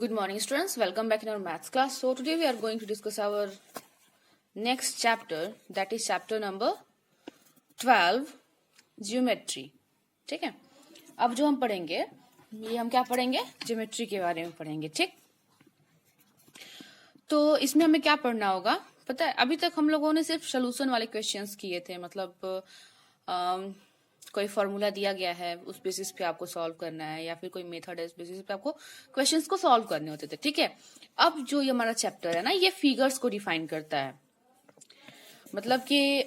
Good morning, students. Welcome back in our maths class. So today we are going to discuss our next chapter, that is chapter number 12, geometry. ठीक है. अब जो हम पढ़ेंगे ये हम क्या पढ़ेंगे, ज्योमेट्री के बारे में पढ़ेंगे. ठीक. तो इसमें हमें क्या पढ़ना होगा पता है. अभी तक हम लोगों ने सिर्फ सोल्यूशन वाले क्वेश्चंस किए थे. मतलब कोई फॉर्मूला दिया गया है, उस बेसिस पे आपको सॉल्व करना है, या फिर कोई मेथड है, उस बेसिस पे आपको क्वेश्चंस को सॉल्व करने होते थे. ठीक है. अब जो ये हमारा चैप्टर है ना, ये फिगर्स को डिफाइन करता है. मतलब कि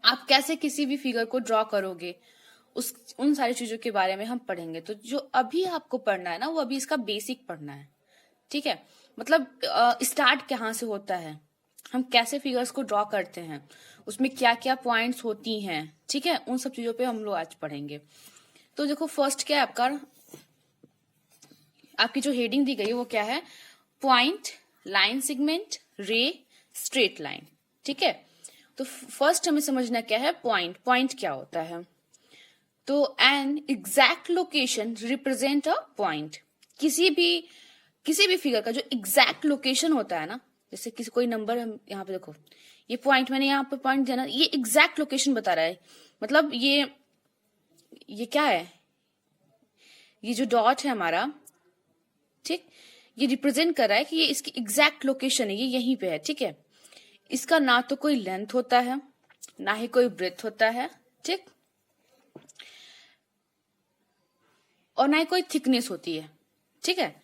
आप कैसे किसी भी फिगर को ड्रॉ करोगे, उन सारी चीजों के बारे में हम पढ़ेंगे. तो जो अभी आपको पढ़ना है ना, वो अभी इसका बेसिक पढ़ना है. ठीक है. मतलब स्टार्ट कहाँ से होता है, हम कैसे फिगर्स को ड्रॉ करते हैं, उसमें क्या क्या पॉइंट्स होती हैं. ठीक है. उन सब चीजों पे हम लोग आज पढ़ेंगे. तो देखो फर्स्ट क्या है आपकी जो हेडिंग दी गई है वो क्या है, पॉइंट, लाइन सेगमेंट, रे, स्ट्रेट लाइन. ठीक है. तो फर्स्ट हमें समझना क्या है पॉइंट. पॉइंट क्या होता है, तो an exact location represent a point. किसी भी फिगर का जो एग्जैक्ट लोकेशन होता है ना, जैसे किसी कोई नंबर, हम यहाँ पे देखो ये पॉइंट, मैंने यहाँ पे पॉइंट देना, ये एग्जैक्ट लोकेशन बता रहा है. मतलब ये क्या है, ये जो डॉट है हमारा, ठीक, ये रिप्रेजेंट कर रहा है कि ये इसकी एग्जैक्ट लोकेशन है, ये यहीं पे है. ठीक है. इसका ना तो कोई लेंथ होता है, ना ही कोई ब्रेथ होता है. ठीक. और ना ही कोई थिकनेस होती है. ठीक है.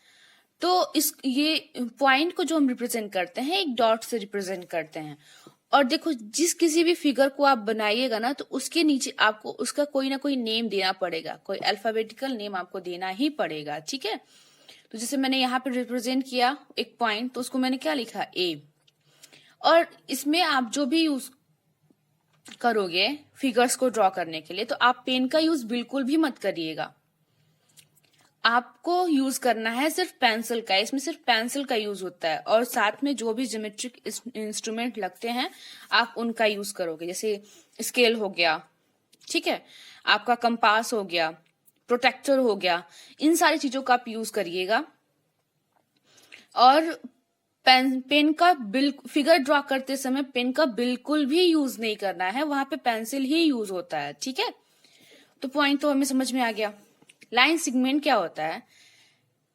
तो ये पॉइंट को जो हम रिप्रेजेंट करते हैं, एक डॉट से रिप्रेजेंट करते हैं. और देखो जिस किसी भी फिगर को आप बनाइएगा ना, तो उसके नीचे आपको उसका कोई ना कोई नेम देना पड़ेगा, कोई अल्फाबेटिकल नेम आपको देना ही पड़ेगा. ठीक है. तो जैसे मैंने यहाँ पे रिप्रेजेंट किया एक पॉइंट, तो उसको मैंने क्या लिखा, ए. और इसमें आप जो भी यूज करोगे फिगर्स को ड्रॉ करने के लिए, तो आप पेन का यूज बिल्कुल भी मत करिएगा. आपको यूज करना है सिर्फ पेंसिल का. इसमें सिर्फ पेंसिल का यूज होता है, और साथ में जो भी ज्योमेट्रिक इंस्ट्रूमेंट लगते हैं आप उनका यूज करोगे. जैसे स्केल हो गया, ठीक है, आपका कंपास हो गया, प्रोटेक्टर हो गया, इन सारी चीजों का आप यूज करिएगा. और पेन का फिगर ड्रॉ करते समय पेन का बिल्कुल भी यूज नहीं करना है, वहां पे पेंसिल ही यूज होता है. ठीक है. तो पॉइंट तो हमें समझ में आ गया. लाइन सेगमेंट क्या होता है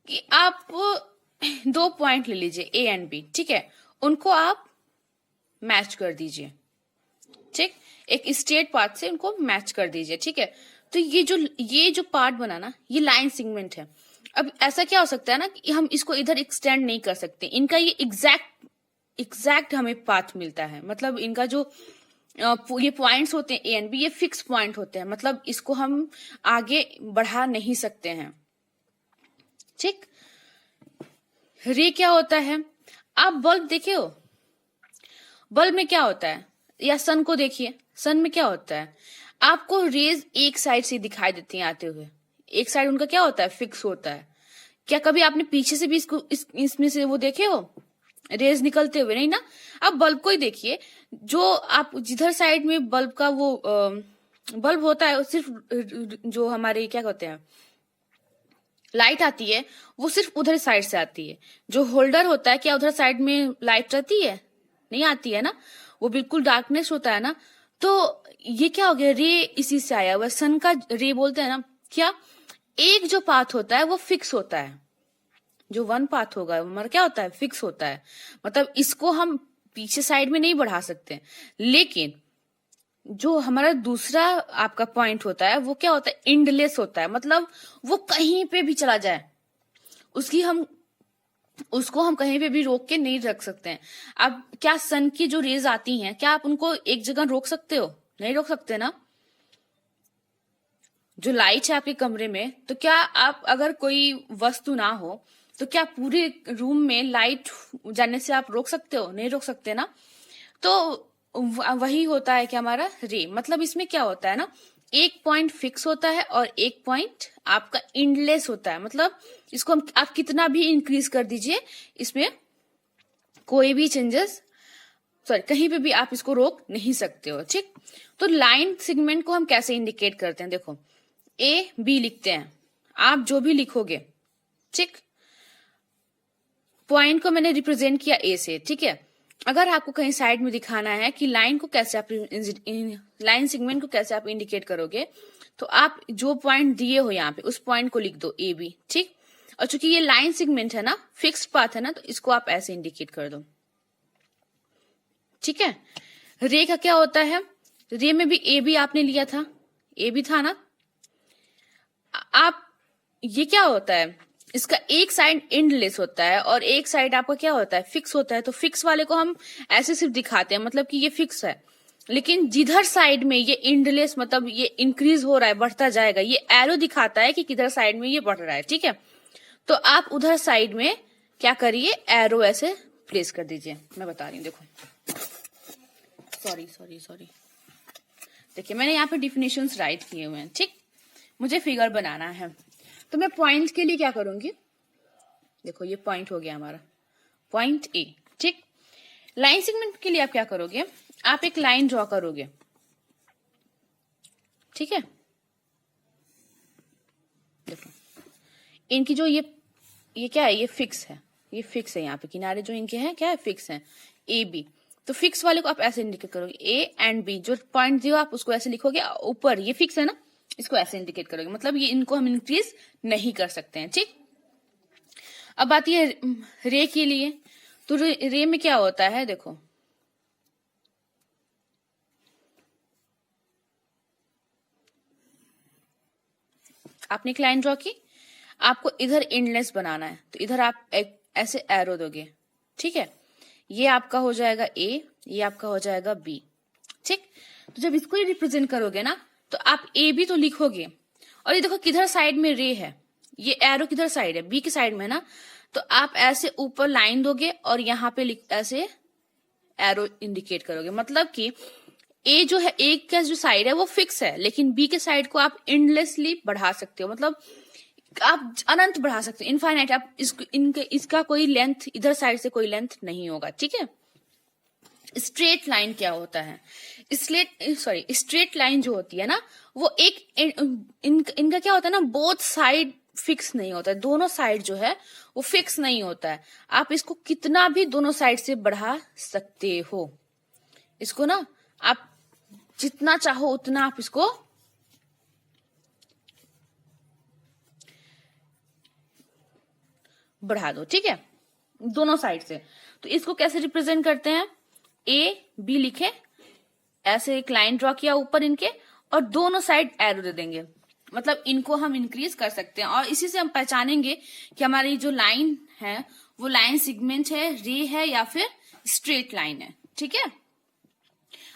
कि आप दो पॉइंट ले लीजिए, ए एंड बी. ठीक है. उनको आप मैच कर दीजिए. ठीक. एक स्ट्रेट पाथ से उनको मैच कर दीजिए. ठीक है. तो ये जो पार्ट बना ना, ये लाइन सेगमेंट है. अब ऐसा क्या हो सकता है ना कि हम इसको इधर एक्सटेंड नहीं कर सकते. इनका ये एग्जैक्ट हमें पाथ मिलता है. मतलब इनका जो ये पॉइंट्स होते हैं ए एंड बी, ये फिक्स पॉइंट होते हैं. मतलब इसको हम आगे बढ़ा नहीं सकते हैं. ठीक. रे क्या होता है, आप बल्ब देखे हो, बल्ब में क्या होता है, या सन को देखिए, सन में क्या होता है, आपको रेज एक साइड से दिखाई देती हैं आते हुए. एक साइड उनका क्या होता है, फिक्स होता है. क्या कभी आपने पीछे से भी इसमें से वो देखे हो रेज निकलते हुए? नहीं ना. अब बल्ब को ही देखिए, जो आप जिधर साइड में बल्ब का वो बल्ब होता है, सिर्फ जो हमारे क्या कहते हैं लाइट आती है, वो सिर्फ उधर साइड से आती है. जो होल्डर होता है, क्या उधर साइड में लाइट रहती है? नहीं आती है ना. वो बिल्कुल डार्कनेस होता है ना. तो ये क्या हो गया, रे इसी से आया हुआ. सन का रे बोलते हैं ना. क्या एक जो पाथ होता है वो फिक्स होता है, जो वन पाथ होगा वो हमारा क्या होता है, फिक्स होता है. मतलब इसको हम पीछे साइड में नहीं बढ़ा सकते. लेकिन जो हमारा दूसरा आपका पॉइंट होता है वो क्या होता है, एंडलेस होता है. मतलब वो कहीं पे भी चला जाए, उसको हम कहीं पे भी रोक के नहीं रख सकते हैं. अब क्या सन की जो रेज आती हैं, क्या आप उनको एक जगह रोक सकते हो? नहीं रोक सकते ना. जो लाइट है आपके कमरे में, तो क्या आप अगर कोई वस्तु ना हो तो क्या पूरे रूम में लाइट जाने से आप रोक सकते हो? नहीं रोक सकते ना. तो वही होता है कि हमारा रे. मतलब इसमें क्या होता है ना, एक पॉइंट फिक्स होता है और एक पॉइंट आपका एंडलेस होता है. मतलब इसको आप कितना भी इंक्रीज कर दीजिए, इसमें कोई भी चेंजेस कहीं पे भी आप इसको रोक नहीं सकते हो. ठीक. तो लाइन सेगमेंट को हम कैसे इंडिकेट करते हैं, देखो ए बी लिखते हैं. आप जो भी लिखोगे ठीक, पॉइंट को मैंने रिप्रेजेंट किया ए से, ठीक है। अगर आपको कहीं साइड में दिखाना है कि लाइन को कैसे आप लाइन सेगमेंट को कैसे आप इंडिकेट करोगे, तो आप जो पॉइंट दिए हो यहाँ पे उस पॉइंट को लिख दो ए बी, ठीक। और चूंकि ये लाइन सेगमेंट है ना, फिक्स्ड पाथ है ना, तो इसको आप ऐसे इंडिकेट कर दो, ठीक है। रे का क्या होता है, रे में भी ए बी आपने लिया था, ए बी था ना। आप ये क्या होता है, इसका एक साइड एंडलेस होता है और एक साइड आपका क्या होता है, फिक्स होता है। तो फिक्स वाले को हम ऐसे सिर्फ दिखाते हैं, मतलब कि ये फिक्स है, लेकिन जिधर साइड में ये एंडलेस मतलब ये इंक्रीज हो रहा है, बढ़ता जाएगा, ये एरो दिखाता है कि किधर साइड में ये बढ़ रहा है, ठीक है। तो आप उधर साइड में क्या करिए, एरो ऐसे प्लेस कर दीजिए। मैं बता रही हूँ, देखो, सॉरी, देखिए मैंने यहाँ पे डिफिनेशंस राइट किए हुए हैं, ठीक। मुझे फिगर बनाना है, तो मैं पॉइंट के लिए क्या करूंगी, देखो ये पॉइंट हो गया हमारा, पॉइंट ए, ठीक। लाइन सेगमेंट के लिए आप क्या करोगे, आप एक लाइन ड्रॉ करोगे, ठीक है। देखो इनकी जो ये क्या है, ये फिक्स है, ये फिक्स है, यहाँ पे किनारे जो इनके हैं क्या है, फिक्स है, ए बी। तो फिक्स वाले को आप ऐसे इंडिकेट करोगे, ए एंड बी, जो पॉइंट दियो आप उसको ऐसे लिखोगे, ऊपर ये फिक्स है ना, इसको ऐसे इंडिकेट करोगे, मतलब ये इनको हम इंक्रीज नहीं कर सकते हैं, ठीक। अब आती है रे के लिए, तो रे में क्या होता है, देखो आपने एक लाइन ड्रॉ की, आपको इधर एंडलेस बनाना है, तो इधर आप एक ऐसे एरो दोगे, ठीक है। ये आपका हो जाएगा ए, ये आपका हो जाएगा बी, ठीक। तो जब इसको रिप्रेजेंट करोगे ना, तो आप ए बी तो लिखोगे, और ये देखो किधर साइड में रे है, ये एरो किधर साइड है, बी की साइड में ना, तो आप ऐसे ऊपर लाइन दोगे और यहाँ पे ऐसे एरो इंडिकेट करोगे, मतलब कि ए जो है, ए का जो साइड है वो फिक्स है, लेकिन बी के साइड को आप एंडलेसली बढ़ा सकते हो, मतलब आप अनंत बढ़ा सकते हो, इनफाइनाइट। आप इसका कोई लेंथ, इधर साइड से कोई लेंथ नहीं होगा, ठीक है। स्ट्रेट लाइन क्या होता है, स्ट्रेट लाइन जो होती है ना, वो एक इनका क्या होता है ना, बोथ साइड फिक्स नहीं होता है, दोनों साइड जो है वो फिक्स नहीं होता है। आप इसको कितना भी दोनों साइड से बढ़ा सकते हो, इसको ना आप जितना चाहो उतना आप इसको बढ़ा दो, ठीक है, दोनों साइड से। तो इसको कैसे रिप्रेजेंट करते हैं, ए बी लिखे, ऐसे एक लाइन ड्रॉ किया ऊपर इनके, और दोनों साइड एरो दे देंगे, मतलब इनको हम इंक्रीज कर सकते हैं। और इसी से हम पहचानेंगे कि हमारी जो लाइन है वो लाइन सेगमेंट है, रे है, या फिर स्ट्रेट लाइन है, ठीक है।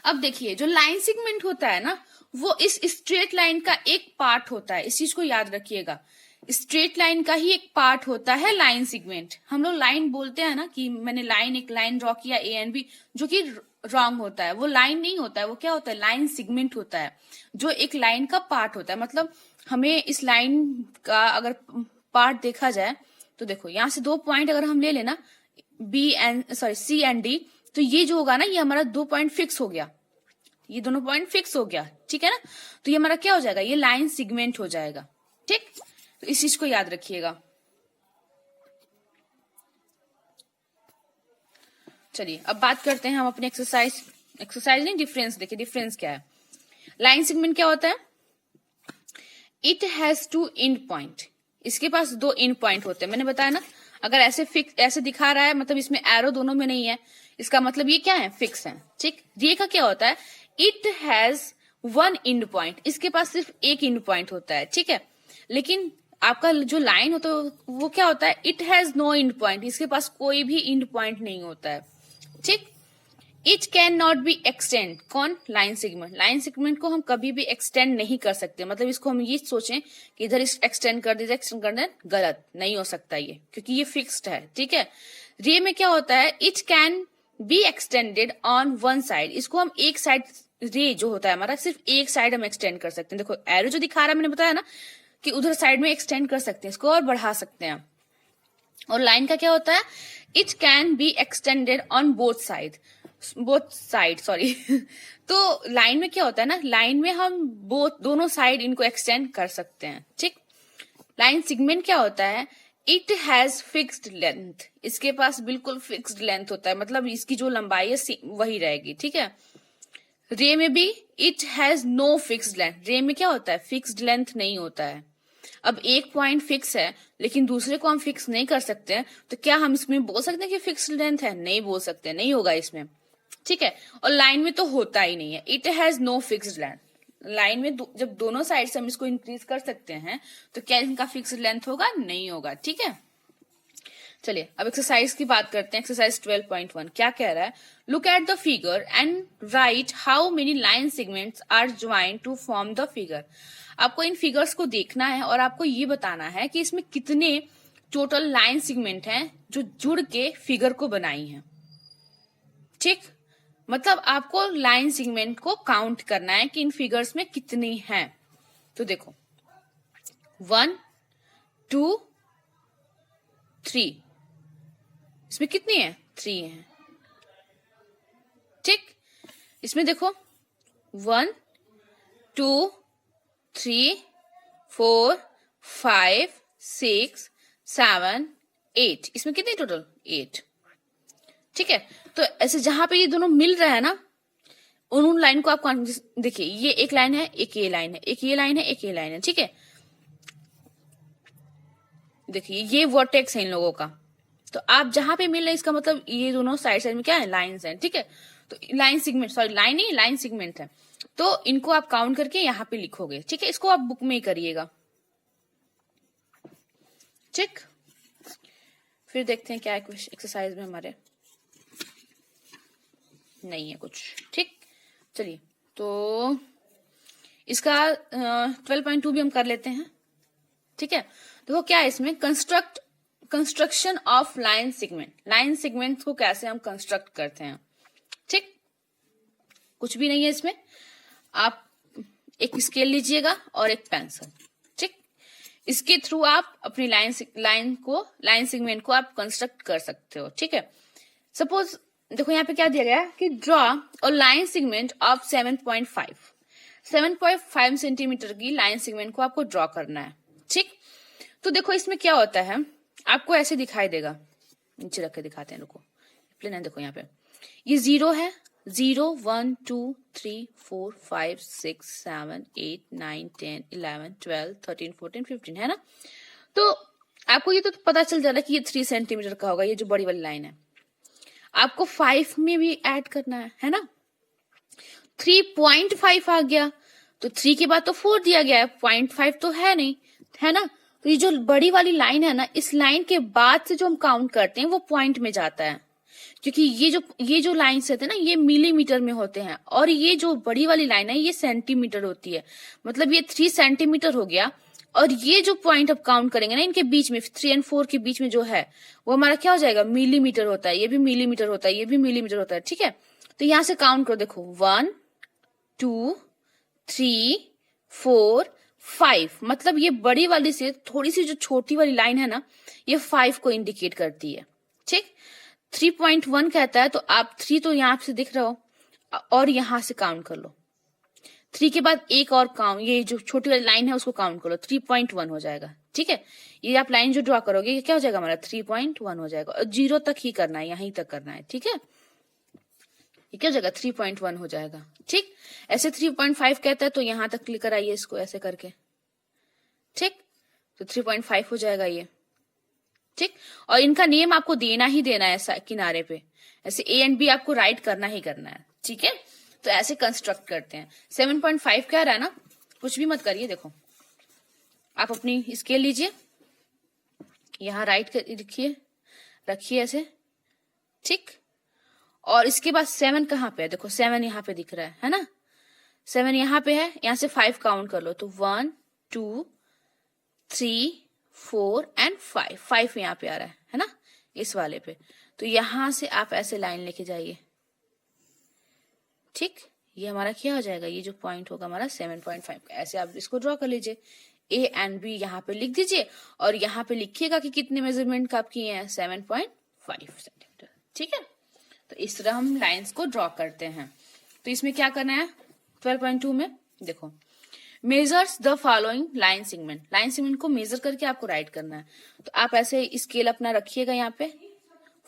अब देखिए जो लाइन सेगमेंट होता है ना, वो इस स्ट्रेट लाइन का एक पार्ट होता है, इस चीज को याद रखिएगा, स्ट्रेट लाइन का ही एक पार्ट होता है लाइन सेगमेंट। हम लोग लाइन बोलते हैं ना कि मैंने एक लाइन ड्रॉ किया ए एंड बी, जो कि रॉन्ग होता है, वो लाइन नहीं होता है, वो क्या होता है, लाइन सेगमेंट होता है, जो एक लाइन का पार्ट होता है। मतलब हमें इस लाइन का अगर पार्ट देखा जाए तो देखो यहां से दो पॉइंट अगर हम ले लेना, सी एंड डी, तो ये जो होगा ना, ये हमारा 2 पॉइंट फिक्स हो गया, ये दोनों पॉइंट फिक्स हो गया, ठीक है ना। तो ये हमारा क्या हो जाएगा, ये लाइन सेगमेंट हो जाएगा, ठीक। तो इस चीज को याद रखिएगा। चलिए अब बात करते हैं हम अपने एक्सरसाइज नहीं, डिफरेंस देखिए, डिफरेंस क्या है। लाइन सेगमेंट क्या होता है, इट हैज 2 एंड पॉइंट, इसके पास 2 एंड पॉइंट होते हैं, मैंने बताया ना। अगर ऐसे दिखा रहा है, मतलब इसमें एरो दोनों में नहीं है, इसका मतलब ये क्या है, फिक्स है, ठीक। ये का क्या होता है, इट हैज 1 एंड पॉइंट, इसके पास सिर्फ एक एंड पॉइंट होता है, ठीक है। लेकिन आपका जो लाइन होता है वो क्या होता है, it has no end point, इसके पास कोई भी एंड पॉइंट नहीं होता है, ठीक। It can not be extend, कौन, लाइन सेगमेंट। लाइन सेगमेंट को हम कभी भी एक्सटेंड नहीं कर सकते, मतलब इसको हम ये सोचें कि इधर एक्सटेंड कर दीजिए, एक्सटेंड कर दें, गलत नहीं हो सकता ये, क्योंकि ये फिक्स्ड है, ठीक है। रे में क्या होता है, it can be extended on one side, इसको हम एक साइड, रे जो होता है हमारा सिर्फ एक साइड हम एक्सटेंड कर सकते हैं। देखो एरो जो दिखा रहा है, मैंने बताया ना कि उधर साइड में एक्सटेंड कर सकते हैं, इसको और बढ़ा सकते हैं। और लाइन का क्या होता है, it can be extended on both side, sorry तो लाइन में क्या होता है ना, लाइन में हम दोनों साइड इनको एक्सटेंड कर सकते हैं, ठीक। लाइन सेगमेंट क्या होता है, इट हैज फिक्स्ड लेंथ, इसके पास बिल्कुल फिक्स्ड लेंथ होता है, मतलब इसकी जो लंबाई है वही रहेगी, ठीक है। रे में भी it has no fixed length, ray में क्या होता है, फिक्स्ड लेंथ नहीं होता है। अब एक पॉइंट फिक्स है लेकिन दूसरे को हम फिक्स नहीं कर सकते हैं, तो क्या हम इसमें बोल सकते हैं कि फिक्स्ड लेंथ है, नहीं बोल सकते, नहीं होगा इसमें, ठीक है। और लाइन में तो होता ही नहीं है, it has no fixed length. Line में जब दोनों साइड से हम इसको इंक्रीज कर सकते हैं तो क्या इनका फिक्स्ड लेंथ होगा, नहीं होगा, ठीक है। चलिए अब एक्सरसाइज की बात करते हैं। एक्सरसाइज 12.1 क्या कह रहा है, look at the figure and write how many line segments are joint to form the figure. आपको इन फिगर्स को देखना है और आपको ये बताना है कि इसमें कितने टोटल लाइन सेगमेंट हैं जो जुड़ के फिगर को बनाई हैं, ठीक। मतलब आपको लाइन सेगमेंट को काउंट करना है कि इन फिगर्स में कितनी हैं। तो देखो 1 2 3, इसमें कितनी है, 3 है, ठीक। इसमें देखो 1 2 3 4 5 6 7 8, इसमें कितनी टोटल, 8, ठीक है। तो ऐसे जहां पे ये दोनों मिल रहा है ना, उन लाइन को आप देखिए, ये एक लाइन है, एक ये लाइन है, एक ये लाइन है, एक ये लाइन है, ठीक है। देखिए ये वर्टेक्स है इन लोगों का, तो आप जहां पे मिल रहे हैं इसका मतलब ये दोनों साइड साइड में क्या है, लाइंस हैं, ठीक है। तो लाइन सेगमेंट, सॉरी लाइन नहीं, लाइन सेगमेंट है, तो इनको आप काउंट करके यहाँ पे लिखोगे, ठीक है। इसको आप बुक में ही करिएगा, ठीक। फिर देखते हैं क्या है एक्सरसाइज में हमारे, नहीं है कुछ, ठीक। चलिए तो इसका 12.2 भी हम कर लेते हैं, ठीक है। देखो क्या है इसमें, construction of line segment, line segment को कैसे हम कंस्ट्रक्ट करते हैं, ठीक। कुछ भी नहीं है इसमें, आप एक स्केल लीजिएगा और एक पेंसिल, ठीक। इसके थ्रू आप अपनी लाइन सेगमेंट को आप कंस्ट्रक्ट कर सकते हो, ठीक है। सपोज देखो यहाँ पे क्या दिया गया है कि ड्रॉ और लाइन सेगमेंट ऑफ 7.5 सेंटीमीटर की लाइन सेगमेंट को आपको ड्रॉ करना है, ठीक। तो देखो इसमें क्या होता है, आपको ऐसे दिखाई देगा, नीचे रख के दिखाते हैं, रुको प्लेन है, देखो यहाँ पे ये 0 है, 0 1 2 3 4 5 6 7 8 9 10 11 12 13 14 15 है ना। तो आपको ये तो पता चल जा रहा है कि ये 3 सेंटीमीटर का होगा, ये जो बड़ी वाली लाइन है। आपको 5 में भी ऐड करना है ना, 3.5 आ गया, तो 3 के बाद तो 4 दिया गया है, 0.5 तो है नहीं, है ना। तो ये जो बड़ी वाली लाइन है ना, इस लाइन के बाद से जो हम काउंट करते हैं वो पॉइंट में जाता है, क्योंकि ये जो लाइन्स होते हैं ना, ये मिलीमीटर में होते हैं, और ये जो बड़ी वाली लाइन है ये सेंटीमीटर होती है। मतलब ये 3 सेंटीमीटर हो गया, और ये जो पॉइंट अब काउंट करेंगे ना, इनके बीच में 3 और 4 के बीच में जो है वो हमारा क्या हो जाएगा, मिलीमीटर होता है, ये भी मिलीमीटर होता है, ये भी मिलीमीटर होता है, ठीक है। तो यहां से काउंट करो, देखो 1 2 3 4 5, मतलब ये बड़ी वाली से थोड़ी सी जो छोटी वाली लाइन है ना, ये 5 को इंडिकेट करती है, ठीक। 3.1 कहता है, तो आप 3 तो यहाँ से दिख रहा हो, और यहां से काउंट कर लो, 3 के बाद एक और काउंट, ये जो छोटी वाली लाइन है उसको काउंट करो, 3.1 हो जाएगा, ठीक है। ये आप लाइन जो ड्रॉ करोगे ये क्या हो जाएगा हमारा, 3.1 हो जाएगा, और 0 तक ही करना है, यहीं तक करना है, ठीक है। ये क्या हो जाएगा, 3.1 हो जाएगा, ठीक। ऐसे 3.5 कहता है, तो यहां तक लेकर आइए इसको ऐसे करके, ठीक। तो 3.5 हो जाएगा ये, ठीक। और इनका नेम आपको देना ही देना है किनारे पे, ऐसे ए एंड बी आपको राइट करना ही करना है, ठीक है। तो ऐसे कंस्ट्रक्ट करते हैं। 7.5 कह रहा है ना, कुछ भी मत करिए, देखो आप अपनी स्केल लीजिए, यहां राइट रखिए ऐसे, ठीक। और इसके बाद 7 कहाँ पे है, देखो 7 यहाँ पे दिख रहा है ना, 7 यहाँ पे है, यहां से 5 काउंट कर लो, तो 1 2 3 4 एंड 5 यहाँ पे आ रहा है ना, इस वाले पे। तो यहां से आप ऐसे लाइन लेके जाइए, ठीक। ये हमारा क्या हो जाएगा, ये जो पॉइंट होगा हमारा 7.5, ऐसे आप इसको ड्रॉ कर लीजिए, ए एंड बी यहाँ पे लिख दीजिए, और यहाँ पे लिखिएगा कि कितने मेजरमेंट का आप किए हैं, 7.5 सेंटीमीटर, ठीक है। तो इस तरह हम लाइंस को ड्रॉ करते हैं। तो इसमें क्या करना है 12.2 में, देखो measures the following line segment, line segment को मेजर करके आपको राइट करना है। तो आप ऐसे स्केल अपना रखिएगा यहाँ पे।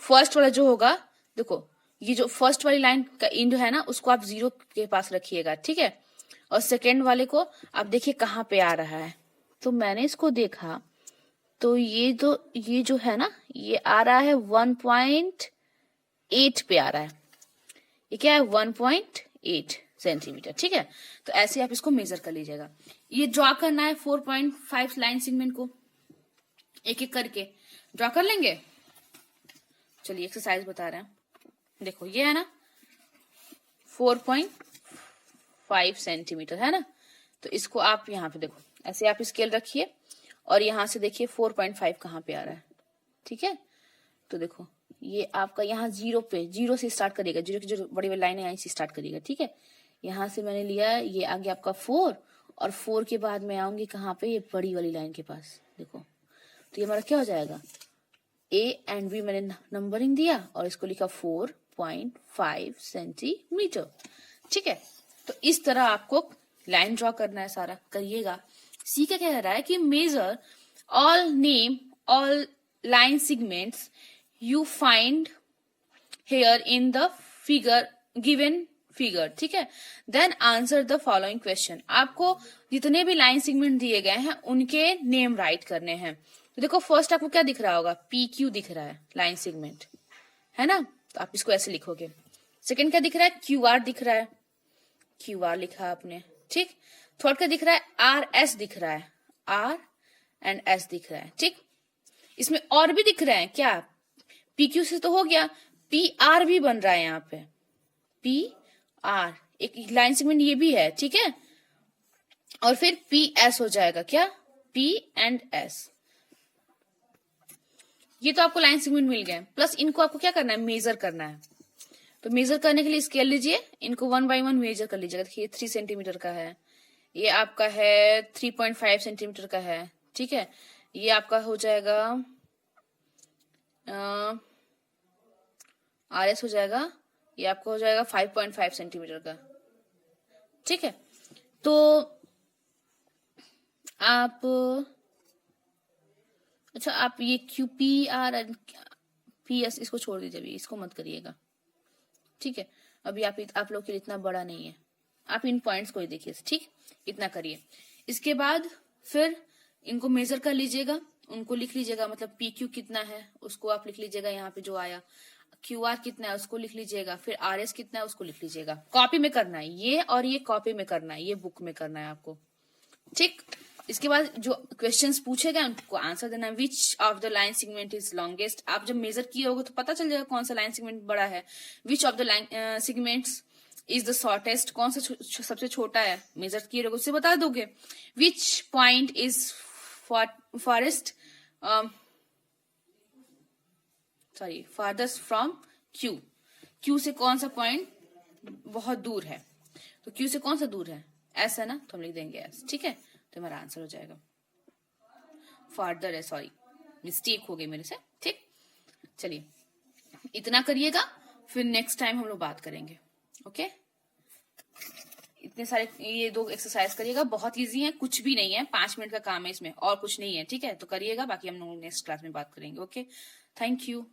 फर्स्ट वाला जो होगा, देखो ये जो फर्स्ट वाली लाइन का एंड है ना, उसको आप 0 के पास रखिएगा, ठीक है। और सेकेंड वाले को आप देखिए कहाँ पे आ रहा है। तो मैंने इसको देखा तो ये जो है ना, ये आ रहा है 1.8 पे आ रहा है। ये क्या है, 1.8 सेंटीमीटर, ठीक है। तो ऐसे आप इसको मेजर कर लीजिएगा। ये ड्रॉ करना है 4.5 लाइन सेगमेंट को, एक एक करके ड्रॉ कर लेंगे। चलिए एक्सरसाइज बता रहे हैं। देखो ये है ना 4.5 सेंटीमीटर है ना, तो इसको आप यहाँ पे देखो ऐसे आप स्केल रखिए और यहाँ से देखिए 4.5 कहाँ पे आ रहा है, ठीक है। तो देखो ये आपका यहाँ 0 से स्टार्ट करिएगा, 0 की जो बड़ी बड़ी लाइन है यहीं से स्टार्ट करिएगा, ठीक है। यहाँ से मैंने लिया, ये आगे आपका 4 और 4 के बाद मैं आऊंगी कहाँ पे, ये बड़ी वाली लाइन के पास। देखो तो ये हमारा क्या हो जाएगा, A एंड B मैंने नंबरिंग दिया और इसको लिखा 4.5 सेंटीमीटर, ठीक है। तो इस तरह आपको लाइन ड्रॉ करना है, सारा करिएगा। सी क्या कह रहा है कि measure all name all line segments you find here in the figure given figure, ठीक है। Then answer the following question. आपको जितने भी लाइन सेगमेंट दिए गए हैं उनके नेम राइट करने हैं। तो देखो फर्स्ट आपको क्या दिख रहा होगा, PQ दिख रहा है लाइन सेगमेंट, है ना, तो आप इसको ऐसे लिखोगे। सेकंड क्या दिख रहा है, QR दिख रहा है, QR लिखा आपने, ठीक। थर्ड क्या दिख रहा है, RS दिख रहा है, R एंड S दिख रहा है, ठीक। इसमें और भी दिख रहे हैं क्या, PQ से तो हो गया, PR भी बन रहा है यहाँ पे, PR एक लाइन सेगमेंट ये भी है, ठीक है। और फिर PS हो जाएगा क्या, P एंड S। ये तो आपको लाइन सेगमेंट मिल गए, प्लस इनको आपको क्या करना है, मेजर करना है। तो मेजर करने के लिए स्केल लीजिए, इनको 1 बाय 1 मेजर कर लीजिएगा। देखिए 3 सेंटीमीटर का है, ये आपका है 3.5 सेंटीमीटर का है, ठीक है। ये आपका हो जाएगा RS हो जाएगा, ये आपका हो जाएगा 5.5 सेंटीमीटर का, ठीक है। तो आप अच्छा आप ये QR एंड PS इसको छोड़ दीजिए, अभी इसको मत करिएगा, ठीक है। अभी आप लोग के लिए इतना बड़ा नहीं है, आप इन पॉइंट्स को ही देखिए, ठीक, इतना करिए। इसके बाद फिर इनको मेजर कर लीजिएगा, उनको लिख लीजिएगा, मतलब PQ कितना है उसको आप लिख लीजिएगा, यहाँ पे जो आया QR कितना है उसको लिख लीजिएगा, फिर RS कितना है उसको लिख लीजिएगा। कॉपी में करना है ये, और ये कॉपी में करना है, ये बुक में करना है आपको, ठीक। इसके बाद जो क्वेश्चंस पूछे गए उनको आंसर देना है। Which of the line segment is longest, आप जब मेजर किए होगे तो पता चल जाएगा कौन सा लाइन सेगमेंट बड़ा है। Which of the line segments is the shortest, कौन सा सबसे छोटा है, मेजर किए रहोगे उससे बता दोगे। Which point is forest farthest from Q, Q से कौन सा पॉइंट बहुत दूर है, तो Q से कौन सा दूर है, S है ना, तो हम लिख देंगे S, ठीक है। तो हमारा आंसर हो जाएगा फार्दर है, सॉरी मिस्टेक हो गई मेरे से, ठीक। चलिए इतना करिएगा, फिर नेक्स्ट टाइम हम लोग बात करेंगे, ओके। इतने सारे ये 2 एक्सरसाइज करिएगा, बहुत इजी है, कुछ भी नहीं है, 5 मिनट का काम है इसमें, और कुछ नहीं है, ठीक है। तो करिएगा, बाकी हम लोग नेक्स्ट क्लास में बात करेंगे, ओके। Thank you.